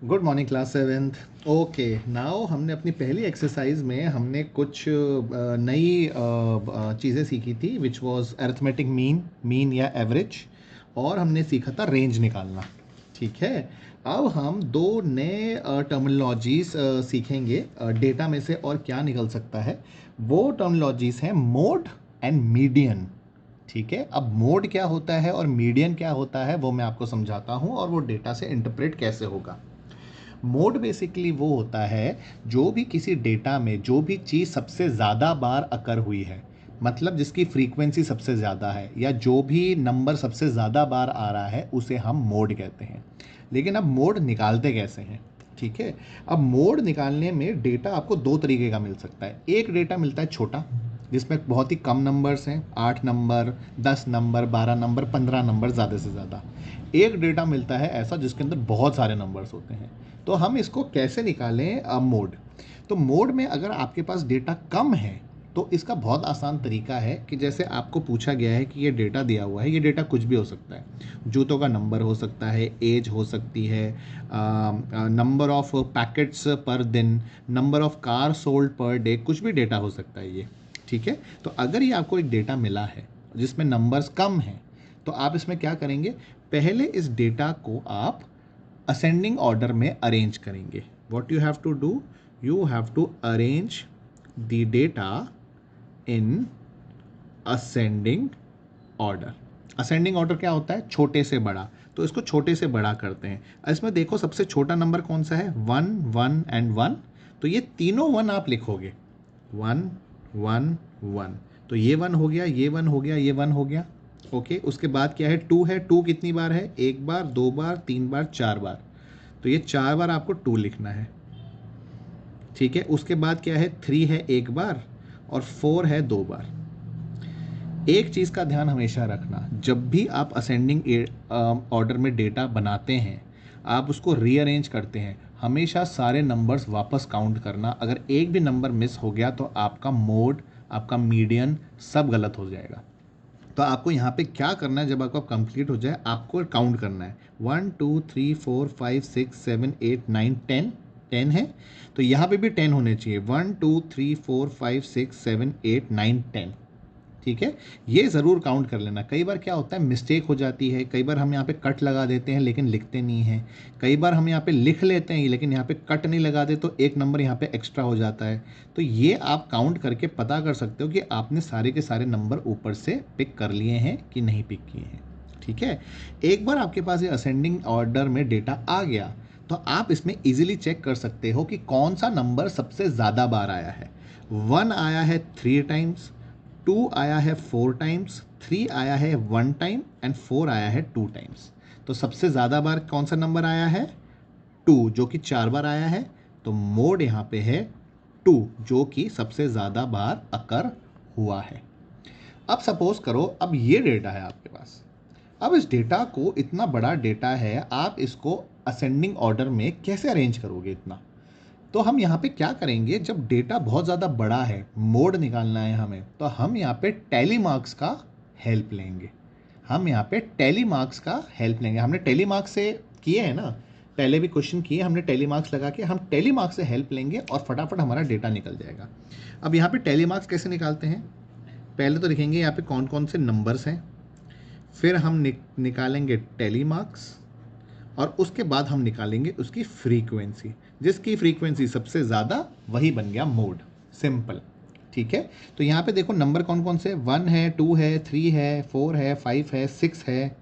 Good morning class seventh. Okay, now हमने अपनी पहली एक्सरसाइज में हमने कुछ नई चीज़ें सीखी थी विच वाज अरिथमेटिक मीन या एवरेज, और हमने सीखा था रेंज निकालना। ठीक है, अब हम दो नए टर्मिनोलॉजीज सीखेंगे डेटा में से और क्या निकल सकता है। वो टर्मिनोलॉजीज हैं मोड एंड मीडियन। ठीक है, अब मोड क्या होता है और मीडियन क्या होता है वो मैं आपको समझाता हूँ, और वो डेटा से इंटरप्रेट कैसे होगा। मोड बेसिकली वो होता है जो भी किसी डेटा में जो भी चीज़ सबसे ज़्यादा बार अकर हुई है, मतलब जिसकी फ्रीक्वेंसी सबसे ज़्यादा है या जो भी नंबर सबसे ज़्यादा बार आ रहा है उसे हम मोड कहते हैं। लेकिन अब मोड निकालते कैसे हैं? ठीक है, अब मोड निकालने में डेटा आपको दो तरीके का मिल सकता है। एक डेटा मिलता है छोटा, जिसमें बहुत ही कम नंबर्स हैं, 8 नंबर, 10 नंबर, 12 नंबर, 15 नंबर ज़्यादा से ज़्यादा। एक डेटा मिलता है ऐसा जिसके अंदर बहुत सारे नंबर्स होते हैं। तो हम इसको कैसे निकालें? मोड। तो मोड में अगर आपके पास डेटा कम है तो इसका बहुत आसान तरीका है कि जैसे आपको पूछा गया है कि ये डेटा दिया हुआ है, ये डेटा कुछ भी हो सकता है। जूतों का नंबर हो सकता है, एज हो सकती है, नंबर ऑफ पैकेट्स पर दिन, number of car sold per day, कुछ भी डेटा हो सकता है ये। ठीक है, तो अगर ये आपको एक डेटा मिला है जिसमें नंबर्स कम हैं, तो आप इसमें क्या करेंगे? पहले इस डेटा को आप असेंडिंग ऑर्डर में अरेंज करेंगे। What you have to do? You have to arrange the data in ascending order. Ascending order क्या होता है? छोटे से बड़ा। तो इसको छोटे से बड़ा करते हैं। इसमें देखो सबसे छोटा नंबर कौन सा है? 1, 1 एंड 1। तो ये तीनों 1 आप लिखोगे, 1, 1, 1। तो ये 1 हो गया, ये 1 हो गया, ये 1 हो गया। ओके, उसके बाद क्या है? 2 है। 2 कितनी बार है? एक बार, दो बार, तीन बार, चार बार। तो ये चार बार आपको 2 लिखना है। ठीक है, उसके बाद क्या है? 3 है एक बार, और 4 है दो बार। एक चीज़ का ध्यान हमेशा रखना, जब भी आप असेंडिंग ऑर्डर में डेटा बनाते हैं, आप उसको रीअरेंज करते हैं, हमेशा सारे नंबर्स वापस काउंट करना। अगर एक भी नंबर मिस हो गया तो आपका मोड, आपका मीडियन सब गलत हो जाएगा। तो आपको यहाँ पे क्या करना है? जब आपका कंप्लीट हो जाए आपको काउंट करना है। 1, 2, 3, 4, 5, 6, 7, 8, 9, 10। 10 है तो यहाँ पे भी 10 होने चाहिए। 1, 2, 3, 4, 5, 6, 7, 8, 9, 10। ठीक है, ये ज़रूर काउंट कर लेना। कई बार क्या होता है, मिस्टेक हो जाती है। कई बार हम यहाँ पे कट लगा देते हैं लेकिन लिखते नहीं हैं। कई बार हम यहाँ पे लिख लेते हैं लेकिन यहाँ पे कट नहीं लगाते, तो एक नंबर यहाँ पे एक्स्ट्रा हो जाता है। तो ये आप काउंट करके पता कर सकते हो कि आपने सारे के सारे नंबर ऊपर से पिक कर लिए हैं कि नहीं पिक किए हैं। ठीक है, एक बार आपके पास ये असेंडिंग ऑर्डर में डेटा आ गया तो आप इसमें इजीली चेक कर सकते हो कि कौन सा नंबर सबसे ज़्यादा बार आया है। 1 आया है 3 टाइम्स, 2 आया है 4 टाइम्स, 3 आया है 1 टाइम एंड 4 आया है 2 टाइम्स। तो सबसे ज़्यादा बार कौन सा नंबर आया है? 2, जो कि 4 बार आया है। तो मोड यहाँ पे है 2, जो कि सबसे ज़्यादा बार अकर हुआ है। अब सपोज करो, अब ये डेटा है आपके पास। अब इस डेटा को, इतना बड़ा डेटा है, आप इसको असेंडिंग ऑर्डर में कैसे अरेंज करोगे इतना? तो हम यहाँ पे क्या करेंगे, जब डेटा बहुत ज़्यादा बड़ा है, मोड निकालना है हमें, तो हम यहाँ पे टैली मार्क्स का हेल्प लेंगे। हम यहाँ पे टैली मार्क्स का हेल्प लेंगे। हमने टैली मार्क्स से किए हैं ना, पहले भी क्वेश्चन किए हमने टैली मार्क्स लगा के। हम टैली मार्क्स से हेल्प लेंगे और फटाफट हमारा डेटा निकल जाएगा। अब यहाँ पे टैली मार्क्स कैसे निकालते हैं? पहले तो लिखेंगे यहाँ पे कौन कौन से नंबर्स हैं, फिर हम निकालेंगे टैली मार्क्स, और उसके बाद हम निकालेंगे उसकी फ्रीक्वेंसी। जिसकी फ्रीक्वेंसी सबसे ज़्यादा वही बन गया मोड। सिंपल। ठीक है, तो यहाँ पे देखो नंबर कौन कौन से? 1 है, 2 है, 3 है, 4 है, 5 है, 6 है।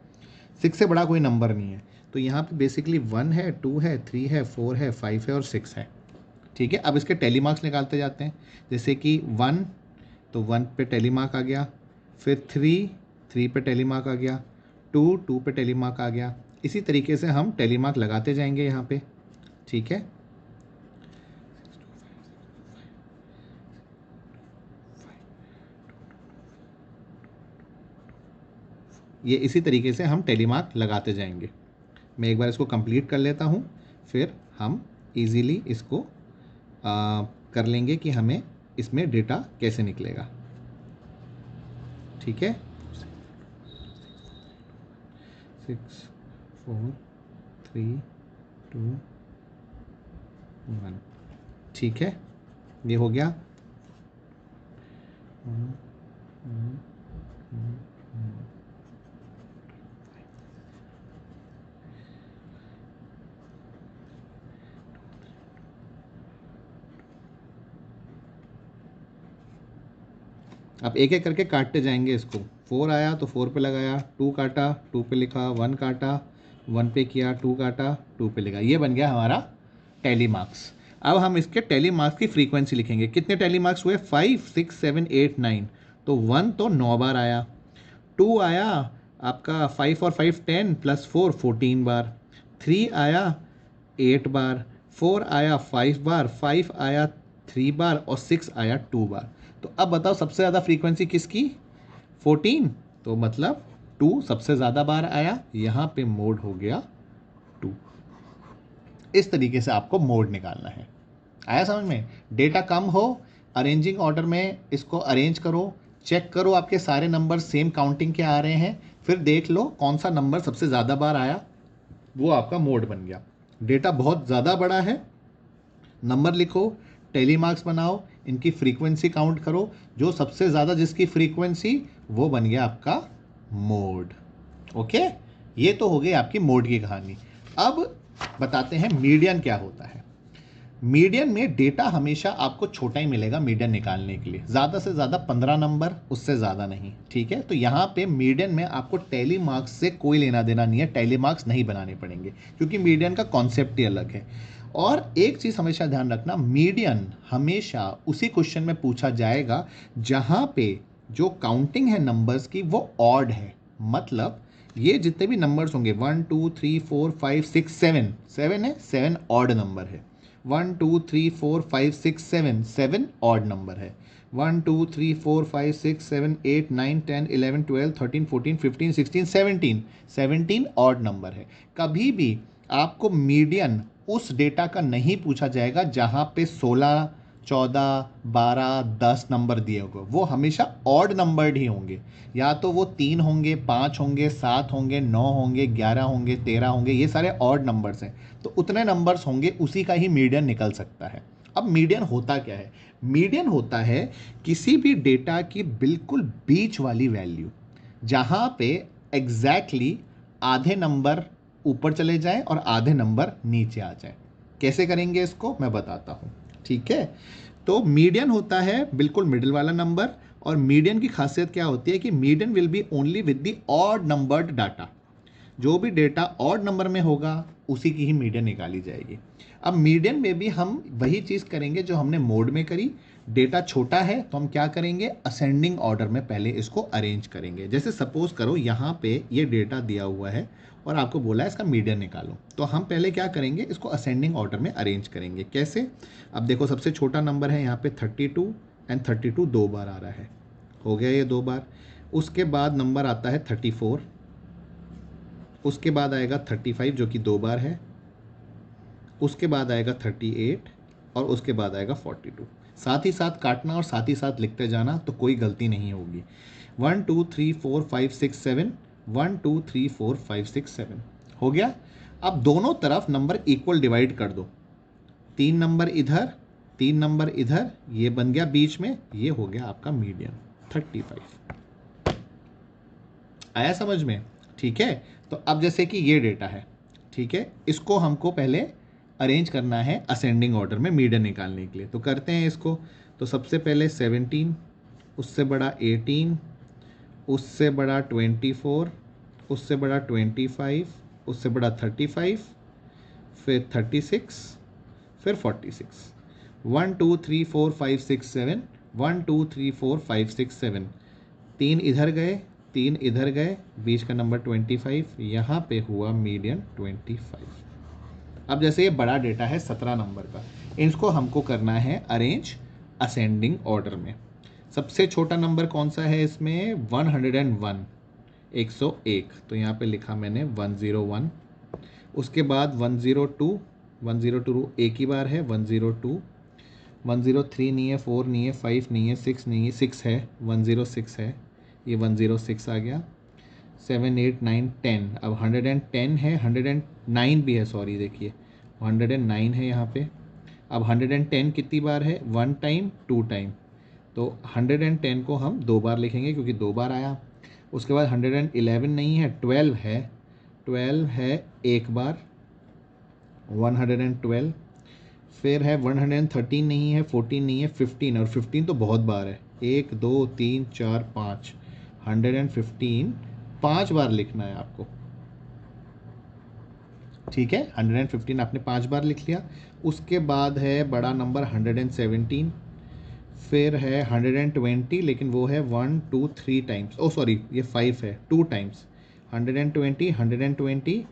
6 से बड़ा कोई नंबर नहीं है। तो यहाँ पे बेसिकली 1 है, 2 है, 3 है, 4 है, 5 है और 6 है। ठीक है, अब इसके टैली मार्क्स निकालते जाते हैं। जैसे कि 1, तो 1 पे टैली मार्क आ गया, फिर 3, 3 पे टैली मार्क आ गया, 2, 2 पे टैली मार्क आ गया। इसी तरीके से हम टैली मार्क लगाते जाएंगे यहाँ पे। ठीक है, ये इसी तरीके से हम टैली मार्क लगाते जाएंगे। मैं एक बार इसको कंप्लीट कर लेता हूँ, फिर हम इजीली इसको कर लेंगे कि हमें इसमें डेटा कैसे निकलेगा। ठीक है, 6, 4, 3, 2, 1। ठीक है, ये हो गया। अब एक एक करके काटते जाएंगे इसको। 4 आया तो 4 पे लगाया, 2 काटा, 2 पे लिखा, 1 काटा, 1 पे किया, 2 काटा, 2 पे लिखा। ये बन गया हमारा टैली मार्क्स। अब हम इसके टैली मार्क्स की फ्रीक्वेंसी लिखेंगे। कितने टैली मार्क्स हुए? 5, 6, 7, 8, 9। तो 1 तो 9 बार आया, 2 आया आपका 5 और 5 10 प्लस 4 14 बार, 3 आया 8 बार, 4 आया 5 बार, 5 आया 3 बार और 6 आया 2 बार। तो अब बताओ सबसे ज़्यादा फ्रीक्वेंसी किसकी? 14। तो मतलब 2 सबसे ज़्यादा बार आया, यहाँ पे मोड हो गया 2। इस तरीके से आपको मोड निकालना है। आया समझ में? डेटा कम हो, अरेंजिंग ऑर्डर में इसको अरेंज करो, चेक करो आपके सारे नंबर सेम काउंटिंग के आ रहे हैं, फिर देख लो कौन सा नंबर सबसे ज़्यादा बार आया, वो आपका मोड बन गया। डेटा बहुत ज़्यादा बड़ा है, नंबर लिखो, टैली मार्क्स बनाओ, इनकी फ्रीक्वेंसी काउंट करो, जो सबसे ज़्यादा जिसकी फ्रीक्वेंसी, वो बन गया आपका मोड। ओके, ये तो हो गई आपकी मोड की कहानी। अब बताते हैं मीडियन क्या होता है। मीडियन में डेटा हमेशा आपको छोटा ही मिलेगा मीडियन निकालने के लिए, ज़्यादा से ज़्यादा 15 नंबर, उससे ज़्यादा नहीं। ठीक है, तो यहाँ पे मीडियन में आपको टैली मार्क्स से कोई लेना देना नहीं है, टैली मार्क्स नहीं बनाने पड़ेंगे, क्योंकि मीडियन का कॉन्सेप्ट ही अलग है। और एक चीज़ हमेशा ध्यान रखना, मीडियन हमेशा उसी क्वेश्चन में पूछा जाएगा जहाँ पे जो काउंटिंग है नंबर्स की वो ऑड है। मतलब ये जितने भी नंबर्स होंगे 1 2 3 4 5 6 7, 7 है, 7 ऑड नंबर है। 1 2 3 4 5 6 7, 7 ऑड नंबर है। 1 2 3 4 5 6 7 8 9 10 11 12 13 14 15 16 17, 17 ऑड नंबर है। कभी भी आपको मीडियन उस डेटा का नहीं पूछा जाएगा जहाँ पे 16, 14, 12, 10 नंबर दिए होंगे, वो हमेशा ऑड नंबर्ड ही होंगे। या तो वो 3 होंगे, 5 होंगे, 7 होंगे, 9 होंगे, 11 होंगे, 13 होंगे, ये सारे ऑड नंबर्स हैं। तो उतने नंबर्स होंगे, उसी का ही मीडियन निकल सकता है। अब मीडियन होता क्या है? मीडियन होता है किसी भी डेटा की बिल्कुल बीच वाली वैल्यू, जहाँ पे एग्जैक्टली आधे नंबर ऊपर चले जाएं और आधे नंबर नीचे आ जाएं। कैसे करेंगे इसको मैं बताता हूँ। ठीक है, तो मीडियन होता है बिल्कुल मिडिल वाला नंबर, और मीडियन की खासियत क्या होती है कि median will be only with the odd numbered data. जो भी डेटा ऑड नंबर में होगा उसी की ही मीडियन निकाली जाएगी। अब मीडियन में भी हम वही चीज़ करेंगे जो हमने मोड में करी। डेटा छोटा है तो हम क्या करेंगे, असेंडिंग ऑर्डर में पहले इसको अरेंज करेंगे। जैसे सपोज करो यहाँ पे ये डेटा दिया हुआ है और आपको बोला है इसका मीडियन निकालो, तो हम पहले क्या करेंगे, इसको असेंडिंग ऑर्डर में अरेंज करेंगे। कैसे? अब देखो सबसे छोटा नंबर है यहाँ पे 32, एंड 32 2 बार आ रहा है, हो गया ये 2 बार। उसके बाद नंबर आता है 34, उसके बाद आएगा 35 जो कि 2 बार है, उसके बाद आएगा 38 और उसके बाद आएगा 42। साथ ही साथ काटना और साथ ही साथ लिखते जाना, तो कोई गलती नहीं होगी। 1 2 3 4 5 6 7, 1 2 3 4 5 6 7 हो गया। अब दोनों तरफ नंबर इक्वल डिवाइड कर दो, 3 नंबर इधर, 3 नंबर इधर, ये बन गया बीच में, ये हो गया आपका मीडियन 35। आया समझ में? ठीक है, तो अब जैसे कि ये डेटा है, ठीक है, इसको हमको पहले अरेंज करना है असेंडिंग ऑर्डर में मीडियन निकालने के लिए। तो करते हैं इसको। तो सबसे पहले 17, उससे बड़ा 18, उससे बड़ा 24, उससे बड़ा 25, उससे बड़ा 35, फिर 36, फिर 46। 1 2 3 4 5 6 7, 1 2 3 4 5 6 7, 3 इधर गए, 3 इधर गए, बीच का नंबर 25, यहाँ पे हुआ मीडियन 25। अब जैसे ये बड़ा डेटा है 17 नंबर का, इसको हमको करना है अरेंज असेंडिंग ऑर्डर में। सबसे छोटा नंबर कौन सा है इसमें? 101, 101, तो यहाँ पे लिखा मैंने 101। उसके बाद 102, 102 एक ही बार है, 102, 103 नहीं है, 4 नहीं है, 5 नहीं है, 6 नहीं है, 6 है, 106 है, ये 106 आ गया। 7 8 9 10, अब 110 है, 109 भी है, सॉरी देखिए 109 है यहाँ पे, अब 110 कितनी बार है, 1 टाइम 2 टाइम, तो 110 को हम 2 बार लिखेंगे क्योंकि 2 बार आया। उसके बाद 111 नहीं है, 12 है, 12 है एक बार 112। फिर है 113 नहीं है, 14 नहीं है, 15, और 15 तो बहुत बार है, 1 2 3 4 5, 115 5 बार लिखना है आपको, ठीक है। 115 आपने 5 बार लिख लिया। उसके बाद है बड़ा नंबर 117, फिर है 120, लेकिन वो है 1 2 3 टाइम्स, ओ सॉरी ये 5 है, 2 टाइम्स, 120 120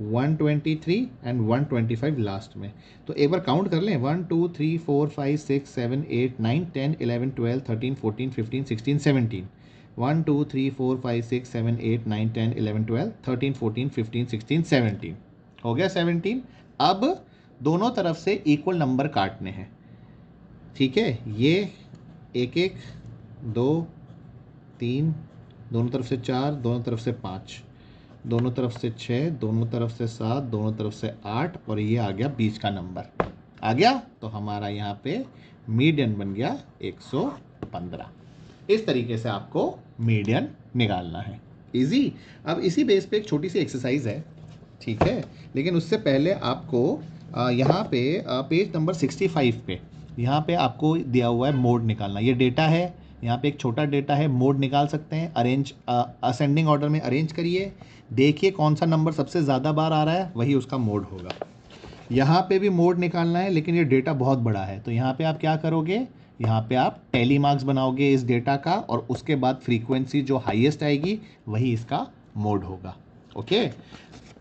123 एंड 125 लास्ट में। तो एक बार काउंट कर लें, 1 2 3 4 5 6 7 8 9 10 11 12 13 14 15 16 17, 1 2 3 4 5 6 7 8 9 10 11 12 13 14 15 16 17, हो गया 17। अब दोनों तरफ से इक्वल नंबर काटने हैं, ठीक है। ये 1 1 2 3, दोनों तरफ से 4, दोनों तरफ से 5, दोनों तरफ से 6, दोनों तरफ से 7, दोनों तरफ से 8, और ये आ गया बीच का नंबर आ गया। तो हमारा यहाँ पे मीडियन बन गया 115। इस तरीके से आपको मीडियन निकालना है, इजी। अब इसी बेस पे एक छोटी सी एक्सरसाइज है, ठीक है। लेकिन उससे पहले आपको यहाँ पे पेज नंबर 65 पे यहाँ पे आपको दिया हुआ है मोड निकालना। ये डेटा है, यहाँ पे एक छोटा डेटा है, मोड निकाल सकते हैं। अरेंज असेंडिंग ऑर्डर में अरेंज करिए, देखिए कौन सा नंबर सबसे ज़्यादा बार आ रहा है वही उसका मोड होगा। यहाँ पे भी मोड निकालना है, लेकिन ये डेटा बहुत बड़ा है, तो यहाँ पे आप क्या करोगे, यहाँ पे आप टैली मार्क्स बनाओगे इस डेटा का, और उसके बाद फ्रीक्वेंसी जो हाईएस्ट आएगी वही इसका मोड होगा, ओके।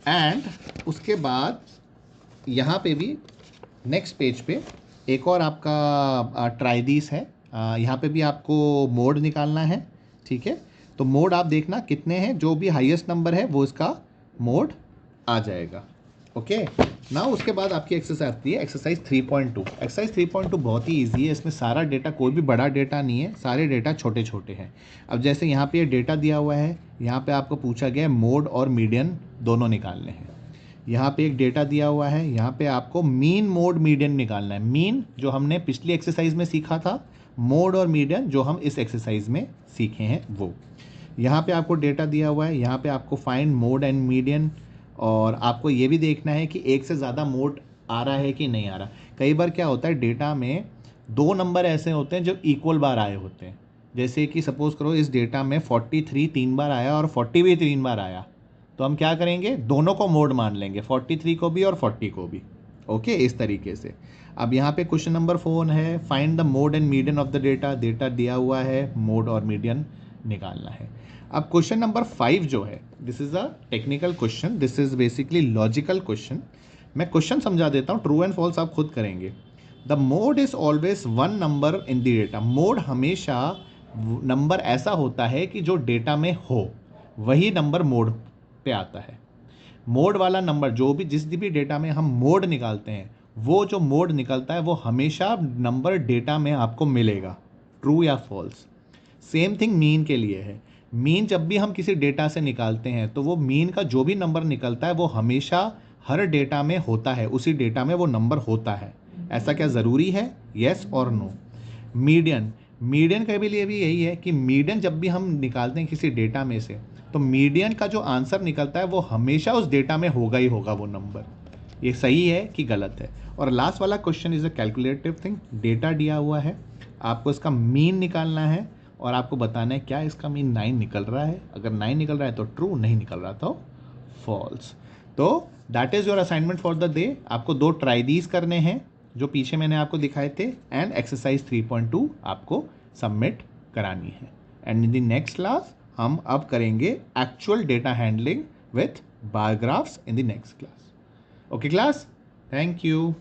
एंड उसके बाद यहाँ पे भी नेक्स्ट पेज पे एक और आपका ट्राई दिस है, यहाँ पे भी आपको मोड निकालना है, ठीक है। तो मोड आप देखना कितने हैं, जो भी हाईएस्ट नंबर है वो इसका मोड आ जाएगा, ओके ना। उसके बाद आपकी एक्सरसाइज आती है एक्सरसाइज 3.2। एक्सरसाइज 3.2 बहुत ही इजी है, इसमें सारा डेटा, कोई भी बड़ा डेटा नहीं है, सारे डेटा छोटे छोटे हैं। अब जैसे यहाँ पे ये डेटा दिया हुआ है, यहाँ पे आपको पूछा गया है मोड और मीडियन दोनों निकालने हैं। यहाँ पे एक डेटा दिया हुआ है, यहाँ पे आपको मीन मोड मीडियन निकालना है। मीन जो हमने पिछली एक्सरसाइज में सीखा था, मोड और मीडियन जो हम इस एक्सरसाइज में सीखे हैं वो। यहाँ पे आपको डेटा दिया हुआ है, यहाँ पे आपको फाइंड मोड एंड मीडियन, और आपको ये भी देखना है कि एक से ज़्यादा मोड आ रहा है कि नहीं आ रहा। कई बार क्या होता है, डेटा में 2 नंबर ऐसे होते हैं जो इक्वल बार आए होते हैं। जैसे कि सपोज करो इस डेटा में 43 3 बार आया और 40 भी 3 बार आया, तो हम क्या करेंगे, दोनों को मोड मान लेंगे, 43 को भी और 40 को भी, ओके इस तरीके से। अब यहाँ पे क्वेश्चन नंबर 4 है, find the mode and median of the data. Data दिया हुआ है, मोड और मीडियन निकालना है। अब क्वेश्चन नंबर 5 जो है, this is a technical question, this is basically logical question. मैं क्वेश्चन समझा देता हूँ, ट्रू एंड फॉल्स आप खुद करेंगे। The mode is always 1 number in the data. Mode हमेशा नंबर ऐसा होता है कि जो डेटा में हो वही नंबर मोड पे आता है। मोड वाला नंबर जो भी जिस भी डेटा में हम मोड निकालते हैं, वो जो मोड निकलता है वो हमेशा नंबर डेटा में आपको मिलेगा, ट्रू या फॉल्स। सेम थिंग मीन के लिए है। मीन जब भी हम किसी डेटा से निकालते हैं तो वो मीन का जो भी नंबर निकलता है वो हमेशा हर डेटा में होता है, उसी डेटा में वो नंबर होता है। ऐसा क्या ज़रूरी है, येस और नो। मीडियन, मीडियन के भी लिए भी यही है कि मीडियन जब भी हम निकालते हैं किसी डेटा में से, तो मीडियन का जो आंसर निकलता है वो हमेशा उस डेटा में होगा ही होगा वो नंबर। ये सही है कि गलत है। और लास्ट वाला question is a calculative thing. Data दिया हुआ है, आपको इसका मीन निकालना है और आपको बताना है क्या इसका मीन 9 निकल रहा है। अगर 9 निकल रहा है तो ट्रू, नहीं निकल रहा तो फॉल्स। तो that is your assignment for the day. आपको 2 ट्राई दीज करने हैं जो पीछे मैंने आपको दिखाए थे, एंड एक्सरसाइज 3.2 आपको सबमिट करानी है। And in the next class हम अब करेंगे actual data handling with bar graphs in the next class. Okay class, thank you.